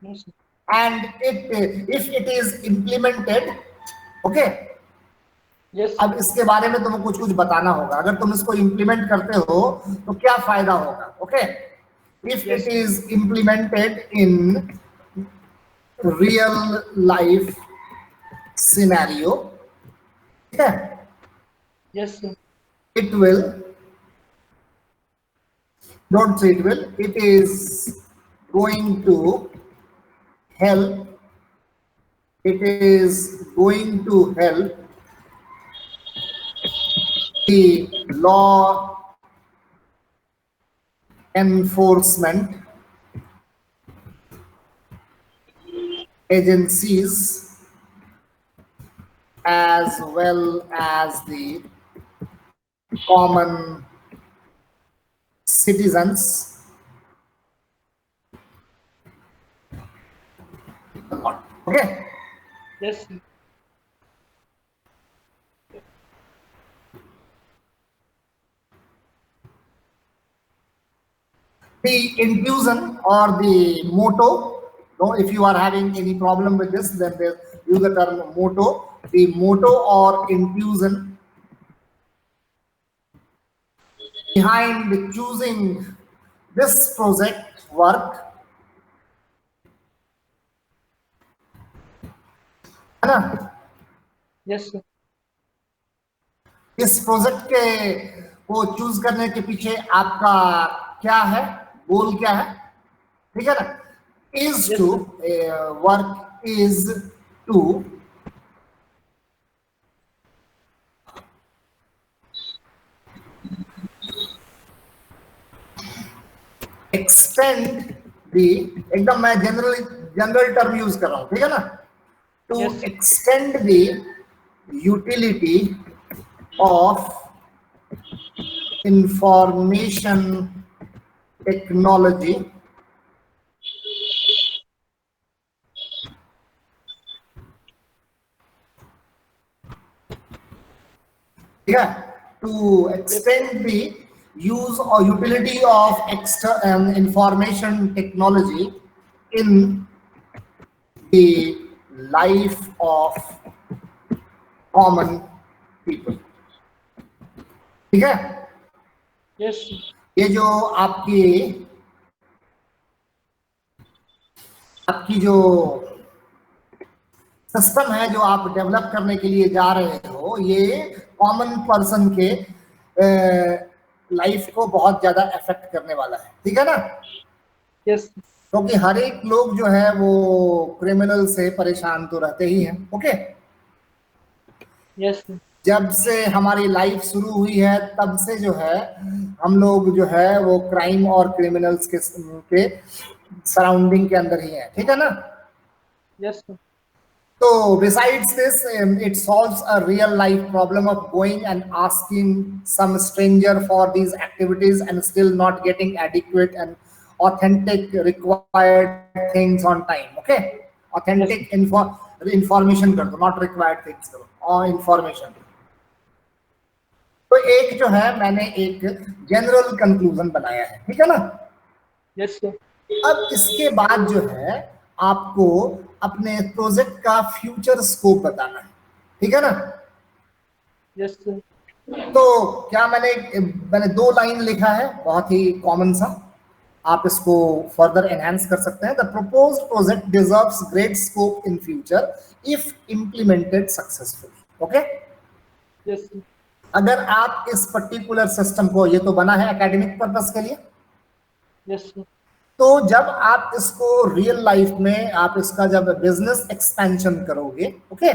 No sir.
And if it is implemented, okay.
Yes
अब इसके बारे में तुम्हें कुछ कुछ बताना होगा, अगर तुम इसको इम्प्लीमेंट करते हो तो क्या फायदा होगा, okay. If
Yes.
It is implemented in real life scenario, ठीक है,
yes sir.
it will, don't say it will, it is going to help, it is going to help the law enforcement agencies as well as the common citizens. Okay.
Yes sir.
The intuition or the motto, no, if you are having any problem with this, then they use the term motto. The motto or intuition behind choosing this project work, है ना।
Yes sir.
इस project के को choose करने के पीछे आपका क्या है, गोल क्या है, ठीक है ना। Is
Yes,
to work is to extend the, एकदम मैं जनरल टर्म यूज कर रहा हूं, ठीक है ना। To
Yes.
Extend the utility of information technology ठीक है, टू एक्सटेंड द यूज और utility of information technology in the life of common people, ठीक है।
Yes sir.
ये जो आपकी जो सिस्टम है जो आप डेवलप करने के लिए जा रहे हो, ये कॉमन पर्सन के लाइफ को बहुत ज्यादा अफेक्ट करने वाला है, ठीक है ना।
यस।
क्योंकि हर एक लोग जो है वो क्रिमिनल से परेशान तो रहते ही हैं, ओके।
Yes sir.
जब से हमारी लाइफ शुरू हुई है तब से जो है हम लोग जो है वो क्राइम और क्रिमिनल्स के सराउंडिंग के अंदर ही है, ठीक है ना।
Yes sir.
So besides this, it solves a real life problem of going and asking some stranger for these activities and still not getting adequate and authentic required things on time. Okay, authentic information कर दो, not required things करो, और information। तो एक जो है मैंने एक जनरल कंक्लूजन बनाया है, ठीक है ना।
Yes sir.
अब इसके बाद जो है आपको अपने प्रोजेक्ट का फ्यूचर स्कोप बताना है, ठीक है ना।
Yes sir.
तो क्या मैंने 2 लाइन लिखा है, बहुत ही कॉमन सा, आप इसको फर्दर एनहांस कर सकते हैं। The proposed project deserves great scope in future if implemented successfully. Okay,
yes sir,
अगर आप इस पर्टिकुलर सिस्टम को, ये तो बना है एकेडमिक पर्पस के लिए,
यस सर,
तो जब आप इसको रियल लाइफ में आप इसका जब बिजनेस एक्सपेंशन करोगे, ओके,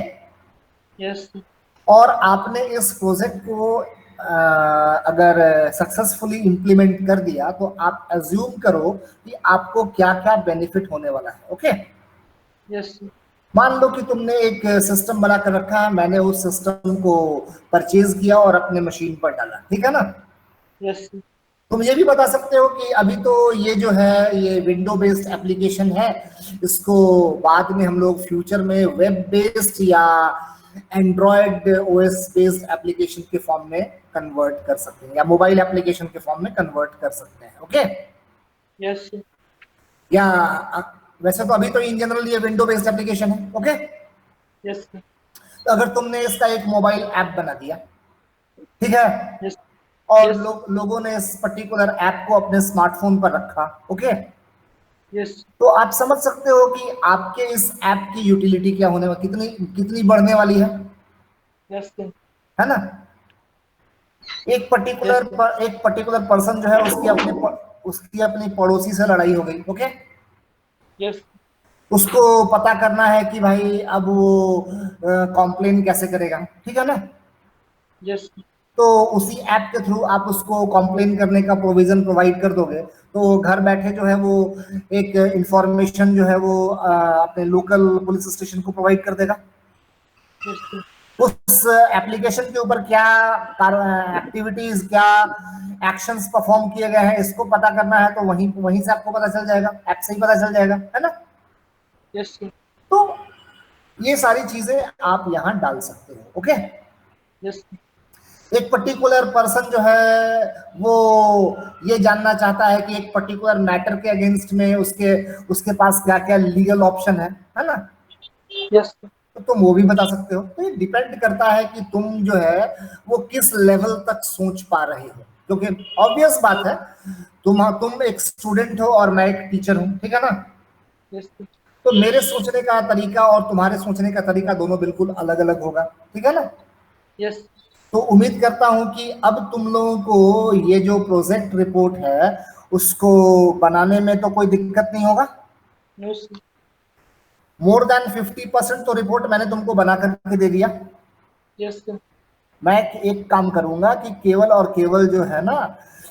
यस सर,
और आपने इस प्रोजेक्ट को अगर सक्सेसफुली इंप्लीमेंट कर दिया, तो आप एज्यूम करो कि आपको क्या क्या बेनिफिट होने वाला है। ओके,
यस सर,
मान लो कि तुमने एक सिस्टम बना कर रखा है, मैंने उस सिस्टम को परचेज किया और अपने मशीन पर डाला, ठीक है ना।
यस सर,
तुम ये भी बता सकते हो कि अभी तो ये जो है ये विंडो बेस्ड एप्लीकेशन है, इसको बाद में हम लोग फ्यूचर में वेब बेस्ड या एंड्रॉयड ओएस बेस्ड एप्लीकेशन के फॉर्म में कन्वर्ट कर सकते हैं, या मोबाइल एप्लीकेशन के फॉर्म में कन्वर्ट कर सकते हैं। ओके,
यस सर,
या वैसे तो अभी तो इन जनरल ये विंडो बेस्ड एप्लीकेशन है। ओके,
यस सर,
तो अगर तुमने इसका एक मोबाइल ऐप बना दिया, ठीक है,
यस,
और
Yes.
लोगों ने इस पर्टिकुलर ऐप को अपने स्मार्टफोन पर रखा, ओके,
यस,
तो आप समझ सकते हो कि आपके इस ऐप की यूटिलिटी क्या होने वाली, कितनी कितनी बढ़ने वाली है
यस सर,
है ना। एक पर्टिकुलर पर्सन जो है उसकी अपनी पड़ोसी से लड़ाई हो गई, ओके,
यस,
उसको पता करना है कि भाई अब वो कॉम्प्लेन कैसे करेगा, ठीक है ना।
यस,
तो उसी ऐप के थ्रू आप उसको कॉम्प्लेन करने का प्रोविजन प्रोवाइड कर दोगे, तो घर बैठे जो है वो एक इंफॉर्मेशन जो है वो अपने लोकल पुलिस स्टेशन को प्रोवाइड कर देगा।
यस सर,
उस एप्लीकेशन के ऊपर क्या एक्टिविटीज, क्या एक्शंस परफॉर्म किए गए हैं, इसको पता करना है, तो वहीं वहीं से आपको पता चल जाएगा, ऐप से ही पता चल जाएगा, है ना।
यस सर,
तो ये सारी चीजें आप यहाँ डाल सकते हो। ओके,
यस,
एक पर्टिकुलर पर्सन जो है वो ये जानना चाहता है कि एक पर्टिकुलर मैटर के अगेंस्ट में उसके पास क्या क्या लीगल ऑप्शन है ना,
यस,
तो तुम वो भी बता सकते हो। तो ये डिपेंड करता है कि तुम जो है वो किस लेवल तक सोच पा रहे हो, क्योंकि ऑब्वियस बात है, तुम एक स्टूडेंट हो और मैं एक टीचर हूँ, ठीक है ना।
यस,
तो मेरे सोचने का तरीका और तुम्हारे सोचने का तरीका दोनों बिल्कुल अलग अलग होगा, ठीक है ना।
यस,
तो उम्मीद करता हूं कि अब तुम लोगों को ये जो प्रोजेक्ट रिपोर्ट है उसको बनाने में तो कोई दिक्कत नहीं होगा।
नो सर,
मोर देन 50% तो रिपोर्ट मैंने तुमको बना करके दे दिया।
यस सर,
मैं एक काम करूंगा कि केवल और केवल जो है ना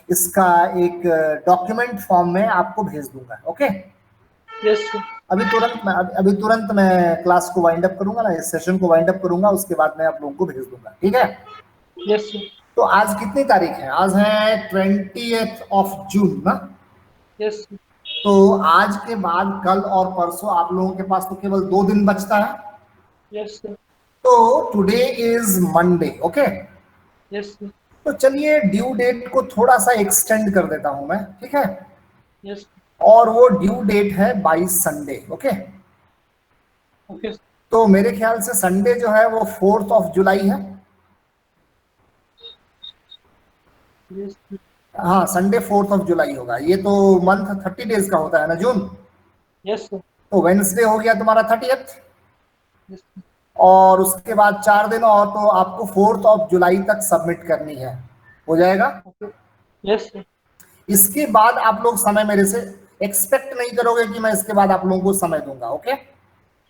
इसका एक डॉक्यूमेंट फॉर्म में आपको भेज दूंगा। ओके,
यस सर,
अभी तुरंत मैं क्लास को वाइंड अप करूंगा ना, इस सेशन को वाइंड अप करूंगा, उसके बाद मैं आप लोगों को भेज दूंगा, ठीक है।
यस सर,
तो आज कितनी तारीख है? आज है 20 जून ना।
यस सर,
तो आज के बाद कल और परसों आप लोगों के पास तो केवल 2 दिन बचता है।
यस सर,
तो today is Monday, okay.
Yes sir,
तो चलिए ड्यू डेट को थोड़ा सा एक्सटेंड कर देता हूं मैं, ठीक है।
यस,
और वो ड्यू डेट है 22 संडे, ओके।
ओके,
तो मेरे ख्याल से संडे जो है वो 4 जुलाई है।
यस,
हाँ, संडे 4 जुलाई होगा। ये तो मंथ 30 डेज का होता है ना, जून।
यस सर,
तो वेडनेसडे हो गया तुम्हारा 30th,
यस,
और उसके बाद 4 दिन और, तो आपको 4 जुलाई तक सबमिट करनी है, हो जाएगा।
ओके, यस सर,
इसके बाद आप लोग समय मेरे से एक्सपेक्ट नहीं करोगे कि मैं इसके बाद आप लोगों को समय दूंगा, ओके।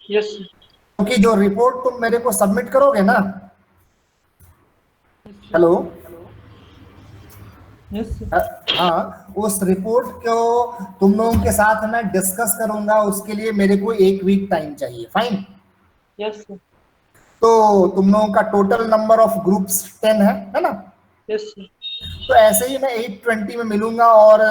यस सर,
क्योंकि जो रिपोर्ट तुम मेरे को सबमिट करोगे ना, हेलो,
यस सर,
हाँ, उस रिपोर्ट को तुम लोगों के साथ मैं डिस्कस करूंगा, उसके लिए मेरे को 1 वीक टाइम चाहिए, फाइन।
यस सर,
तो तुम लोगों का टोटल नंबर ऑफ ग्रुप्स 10 है ना।
यस सर,
तो ऐसे ही मैं 8:20 में मिलूंगा और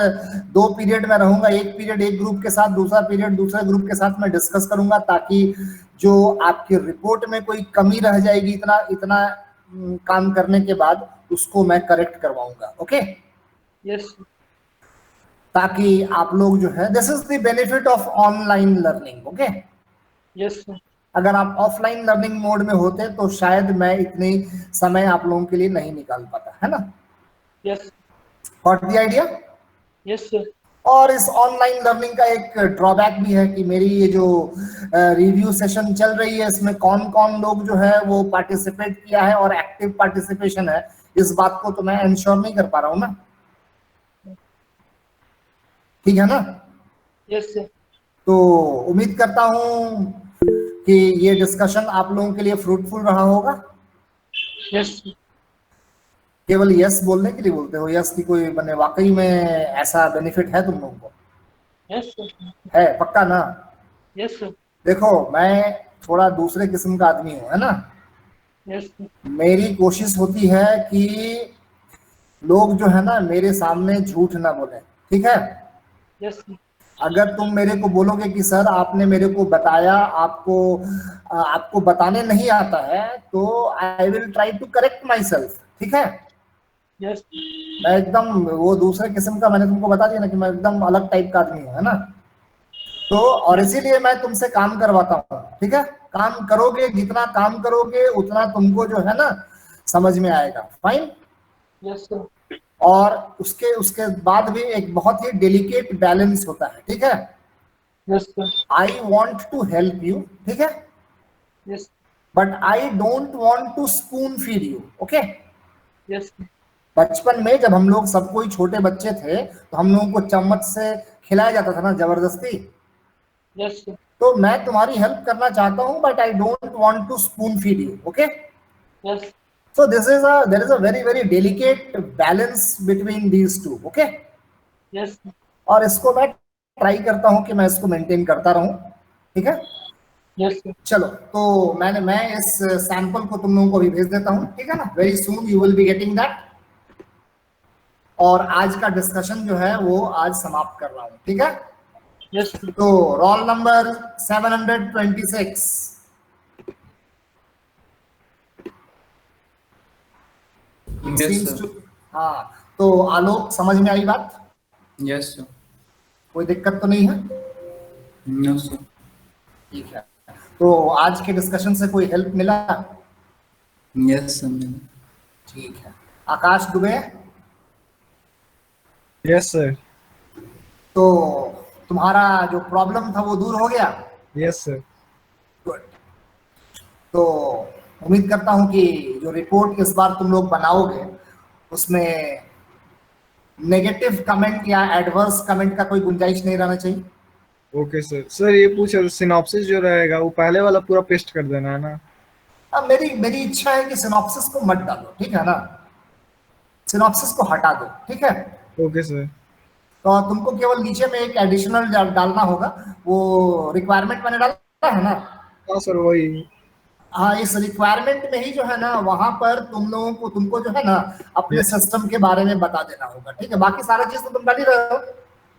2 पीरियड में रहूंगा, एक पीरियड एक ग्रुप के साथ, दूसरा पीरियड दूसरे ग्रुप के साथ मैं डिस्कस करूंगा, ताकि जो आपकी रिपोर्ट में कोई कमी रह जाएगी इतना इतना काम करने के बाद, उसको मैं करेक्ट करवाऊंगा, ओके।
यस,
ताकि आप लोग जो है, this is the benefit of online learning, okay.
Yes sir,
अगर आप ऑफलाइन लर्निंग मोड में होते तो शायद मैं इतनी समय आप लोगों के लिए नहीं निकाल पाता, है ना।
Yes,
got the idea?
Yes sir,
और इस ऑनलाइन लर्निंग का एक ड्रॉबैक भी है कि मेरी ये जो रिव्यू सेशन चल रही है इसमें कौन कौन लोग जो है वो पार्टिसिपेट किया है और एक्टिव पार्टिसिपेशन है, इस बात को तो मैं इंश्योर नहीं कर पा रहा हूँ ना। ठीक है ना?
Yes sir.
तो उम्मीद करता हूं कि ये डिस्कशन आप लोगों के लिए फ्रूटफुल रहा होगा।
यस
केवल यस बोलने के लिए बोलते हो? यस की कोई मैंने वाकई में ऐसा बेनिफिट है तुम लोगों को?
Yes sir.
है पक्का ना?
Yes sir.
देखो मैं थोड़ा दूसरे किस्म का आदमी हूँ, है ना?
यस
मेरी कोशिश होती है कि लोग जो है ना मेरे सामने झूठ ना बोले, ठीक है?
यस
अगर तुम मेरे को बोलोगे कि सर आपने मेरे को बताया, आपको बताने नहीं आता है, तो I will try to correct myself, ठीक है?
यस
मैं एकदम वो दूसरे किस्म का, मैंने तुमको बता दिया ना कि मैं एकदम अलग टाइप का आदमी हूँ, है ना? तो और इसीलिए मैं तुमसे काम करवाता हूँ, ठीक है? काम करोगे, जितना काम करोगे उतना तुमको जो है ना समझ में आएगा। फाइन।
Yes sir.
और उसके उसके बाद भी एक बहुत ही डेलिकेट बैलेंस होता है, ठीक है?
Yes sir.
I want to help you, ठीक है?
Yes
but I don't want to spoon feed you, okay?
Yes
बचपन में जब हम लोग सब कोई छोटे बच्चे थे तो हम लोगों को चम्मच से खिलाया जाता था ना, जबरदस्ती।
यस
तो मैं तुम्हारी हेल्प करना चाहता हूं but I don't want to spoon feed you, okay?
Yes
so there is a very very delicate balance between these two, okay?
Yes
और इसको मैं ट्राई करता हूं कि मैं इसको मेंटेन करता रहूं, ठीक है?
Yes sir.
चलो, तो मैं इस सैंपल को तुम लोगों को भी भेज देता हूं, ठीक है ना? Very soon you will be getting that. और आज का डिस्कशन जो है वो आज समाप्त कर रहा हूं, ठीक है?
यस
तो roll number 726।
Yes
Seems
sir.
to- हाँ, तो आलोक समझ में आई बात?
Yes sir.
कोई दिक्कत तो नहीं है?
No sir.
ठीक है। तो आज के डिस्कशन से कोई हेल्प मिला?
यस सर मैंने।
ठीक है। आकाश दुबे,
Yes, sir.
तो तुम्हारा जो प्रॉब्लम था वो दूर हो गया?
Yes, sir.
गुड। तो उम्मीद करता हूं कि जो रिपोर्ट इस बार तुम लोग बनाओगे उसमें नेगेटिव कमेंट या एडवर्स कमेंट का कोई गुंजाइश नहीं रहना चाहिए।
Okay, sir. सर ये पूछा सिनॉप्सिस जो रहेगा वो पहले वाला पूरा पेस्ट कर देना है ना?
अब मेरी मेरी इच्छा है कि सिनॉप्सिस को मत डालो, ठीक है ना? सिनॉप्सिस को हटा दो, ठीक है?
Okay, sir.
तो तुमको केवल नीचे में एक एडिशनल डालना होगा, वो रिक्वायरमेंट मैंने डाला है ना?
हाँ सर वही।
हाँ, इस रिक्वायरमेंट में ही जो है ना वहां पर तुमको जो है ना अपने
Yes.
सिस्टम के बारे में बता देना होगा, ठीक है? बाकी सारा चीज तो तुम डाल ही रहे हो,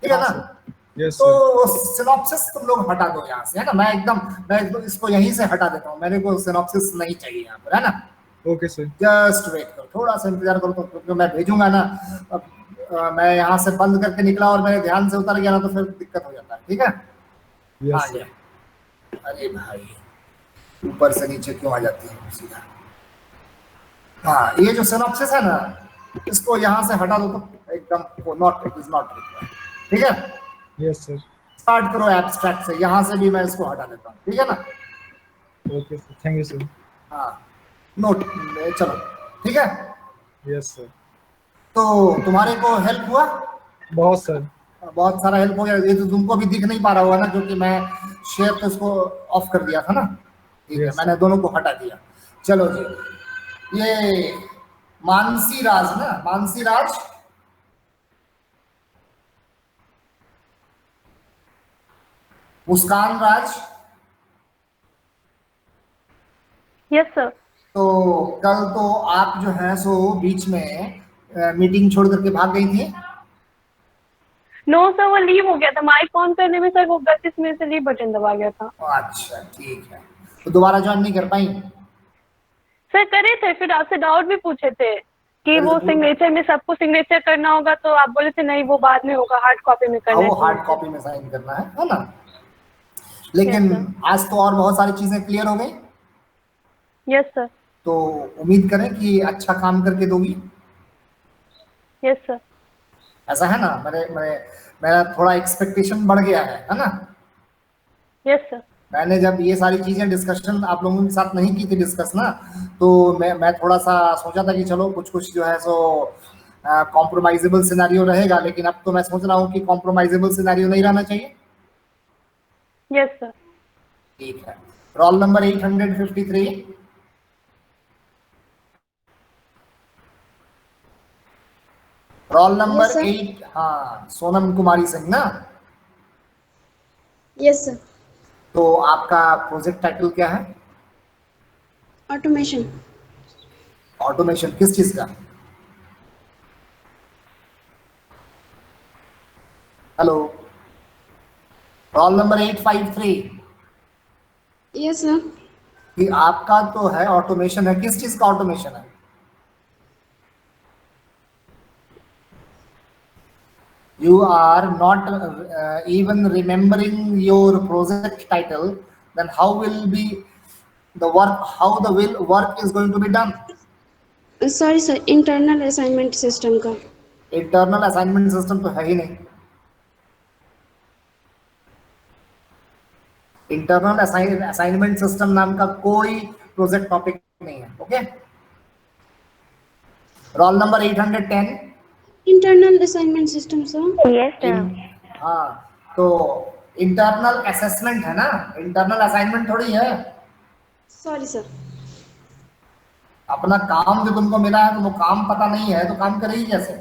ठीक है
हाँ
ना?
सर। Yes,
तो
sir.
सिनॉप्सिस तुम लोग हटा दो यहाँ से, है ना? मैं इसको यहीं से हटा देता हूँ, मेरे को सिनॉप्सिस नहीं चाहिए यहाँ पर, है ना?
Okay, sir.
जस्ट वेट करो, थोड़ा सा इंतजार करो, तो क्योंकि मैं भेजूंगा ना। अब, मैं यहाँ से बंद करके निकला और मेरे ध्यान से उतर गया ना तो फिर दिक्कत हो जाता है, ठीक है?
Yes,
आ
sir.
गया। अरे भाई, ऊपर से नीचे क्यों आ जाती है सीधा? हाँ, ये जो सिनॉप्सिस है ना इसको यहाँ से हटा दो तो एकदम not, it is not required, ठीक है?
Yes, sir.
स्टार्ट करो एब्स्ट्रैक्ट से, यहाँ से भी मैं इसको हटा देता हूँ, ठीक है ना?
Okay, sir. Thank you, sir.
हाँ, नोट, चलो, ठीक है?
Yes, sir.
तो तुम्हारे को हेल्प हुआ?
बहुत सर।
बहुत सारा हेल्प हो गया। ये तो तुमको भी दिख नहीं पा रहा होगा ना क्योंकि मैं शेयर तो इसको ऑफ कर दिया था ना, ठीक है?
Yes.
मैंने दोनों को हटा दिया। चलो जी, ये मानसी राज ना, मानसी राज, मुस्कान राज।
Yes sir.
तो कल तो आप जो है सो बीच में मीटिंग छोड़ करके भाग गई थी।
नो सर, वो लीव हो गया था, माइक ऑन करने में सर वो गलती से मेरे से लीव बटन दबा गया था।
अच्छा ठीक है, तो दोबारा ज्वाइन नहीं कर पाई?
सर करे थे, फिर आपसे डाउट भी पूछे थे कि वो सिग्नेचर में सबको सिग्नेचर करना होगा, तो आप बोले थे नहीं वो बाद में होगा, हार्ड कॉपी में करना है।
वो हार्ड कॉपी में साइन करना है ना? लेकिन आज तो और बहुत सारी चीजें क्लियर हो गई।
Yes sir.
तो उम्मीद करें कि अच्छा काम करके दोगी।
Yes sir.
ऐसा है ना, मेरा थोड़ा एक्सपेक्टेशन बढ़ गया है ना।
Yes sir.
मैंने जब ये सारी चीजें डिस्कशन आप लोगों के साथ नहीं की थी डिस्कस ना, तो मैं थोड़ा सा सोचा था कि चलो कुछ जो है सो कॉम्प्रोमाइजेबल सिनेरियो रहेगा, लेकिन अब तो मैं सोच रहा हूँ कि कॉम्प्रोमाइजेबल सिनेरियो नहीं रहना चाहिए।
Yes sir.
ठीक है, roll number 853। Roll number
sir.
8, हाँ, सोनम कुमारी सिंह ना।
Yes sir.
तो आपका प्रोजेक्ट टाइटल क्या है?
ऑटोमेशन।
ऑटोमेशन किस चीज का? Hello, roll number 853।
Yes sir.
कि आपका तो है ऑटोमेशन है, किस चीज का ऑटोमेशन है? You are not even remembering your project title, then how will be the work, how the work is going to be done?
Sorry sir, internal assignment system का।
इंटरनल असाइनमेंट सिस्टम तो है ही नहीं। Internal assignment system नाम का कोई project topic नहीं है। Okay, roll number 810।
Internal assignment system sir.
Yes sir.
हाँ, तो इंटरनल असेसमेंट है ना, इंटरनल असाइनमेंट थोड़ी है।
Sorry sir.
अपना काम जो तुमको मिला है, तो वो काम पता नहीं है तो काम करेगी कैसे?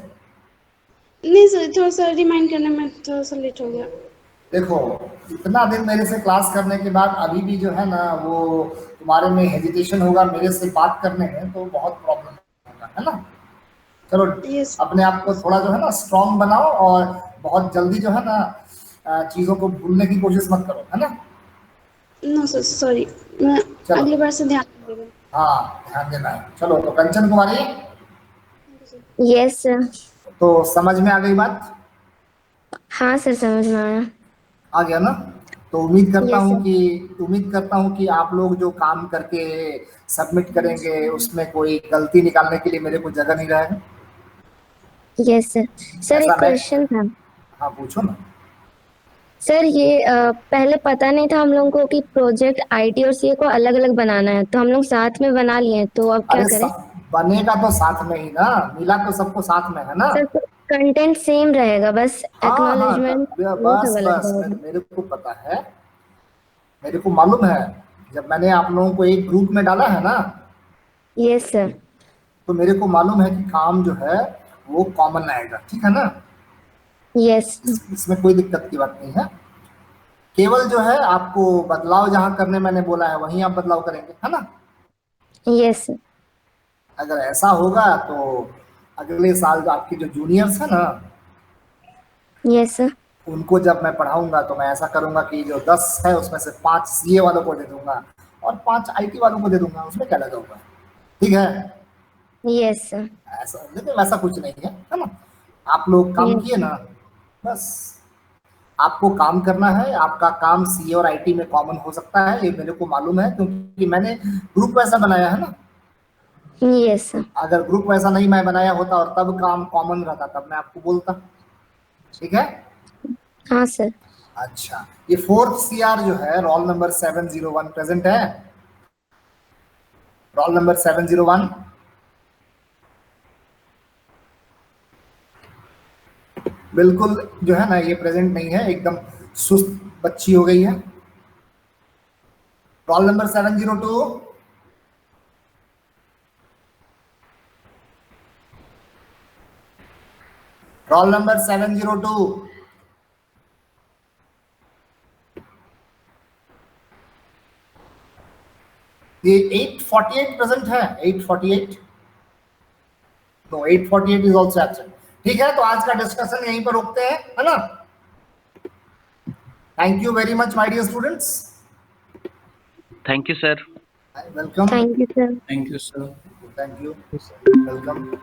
नहीं सर, थोड़ा सा रिमाइंड करने में थोड़ा सा लेट हो गया।
देखो, इतना दिन मेरे से क्लास करने के बाद अभी भी जो है ना वो तुम्हारे में हेजिटेशन होगा मेरे से बात करने में, तो बहुत प्रॉब्लम होगा, है ना। चलो,
Yes.
अपने आप को थोड़ा जो है ना स्ट्रांग बनाओ, और बहुत जल्दी जो है ना चीजों को भूलने की कोशिश मत करो, है ना।
नो सर, सॉरी, मैं
चलो।
अगली बार से ध्यान रखूंगा।
हाँ, ध्यान देना है। चलो, तो कंचन कुमारी,
यस सर।
तो समझ में आ गई बात?
हाँ सर, समझ में आया।
आ गया ना। तो उम्मीद
Yes, sir.
करता हूँ कि आप लोग जो काम करके सबमिट करेंगे उसमें कोई गलती निकालने के लिए मेरे को जगह नहीं रहेगा।
Yes sir. सर
ऐसा
एक
मैं,
क्वेश्चन था।
हाँ पूछो ना।
सर ये पहले पता नहीं था हम लोगों को कि प्रोजेक्ट आईटी और सीए को अलग अलग बनाना है, तो हम लोग साथ में बना लिए हैं, तो अब क्या
अरे
करें?
बनेगा तो साथ में ही ना, मिला तो सबको साथ में है ना।
सर कंटेंट सेम रहेगा, बस
हाँ हाँ,
एक्नॉलेजमेंट वो
बस
सब अलग
बस
रहेगा।
मेरे को पता है, मेरे को मालूम है। जब मैंने आप लोगों को एक ग्रुप में डाला है ना,
यस सर।
तो मेरे को मालूम है कि काम जो है वो कॉमन आएगा, ठीक है ना।
यस।
इसमें कोई दिक्कत की बात नहीं है। केवल जो है आपको बदलाव जहां करने मैंने बोला है वहीं आप बदलाव करेंगे, है ना।
Yes sir.
अगर ऐसा होगा तो अगले साल जो आपके जो जूनियर्स है ना,
यस सर।
उनको जब मैं पढ़ाऊंगा तो मैं ऐसा करूंगा कि जो 10 है उसमें से 5 सीए वालों को दे दूंगा और 5 आईटी वालों को दे दूंगा, उसमें क्या लगा हुआ है, ठीक है।
Yes sir.
ऐसा, लेकिन वैसा कुछ नहीं है ना। आप लोग काम
Yes.
किए ना, बस आपको काम करना है। आपका काम सी और आईटी में कॉमन हो सकता है, ये मेरे को मालूम है, क्योंकि मैंने ग्रुप वैसा बनाया है ना।
Yes sir.
अगर ग्रुप वैसा नहीं मैं बनाया होता और तब काम कॉमन रहता, तब मैं आपको बोलता, ठीक है।
हाँ सर।
अच्छा, ये 4th सीआर जो है रोल नंबर 701 प्रेजेंट है? रोल नंबर 701, बिल्कुल जो है ना ये प्रेजेंट नहीं है, एकदम सुस्त बच्ची हो गई है। रोल नंबर 702, रोल नंबर 702, ये 848 प्रेजेंट है, 848, नो 848 इज ऑल्सो एब्सेंट। ठीक है, तो आज का डिस्कशन यहीं पर रोकते हैं, है ना। Thank you very much my dear students.
Thank you sir.
Welcome.
Thank you sir.
Thank you sir.
Thank you, welcome.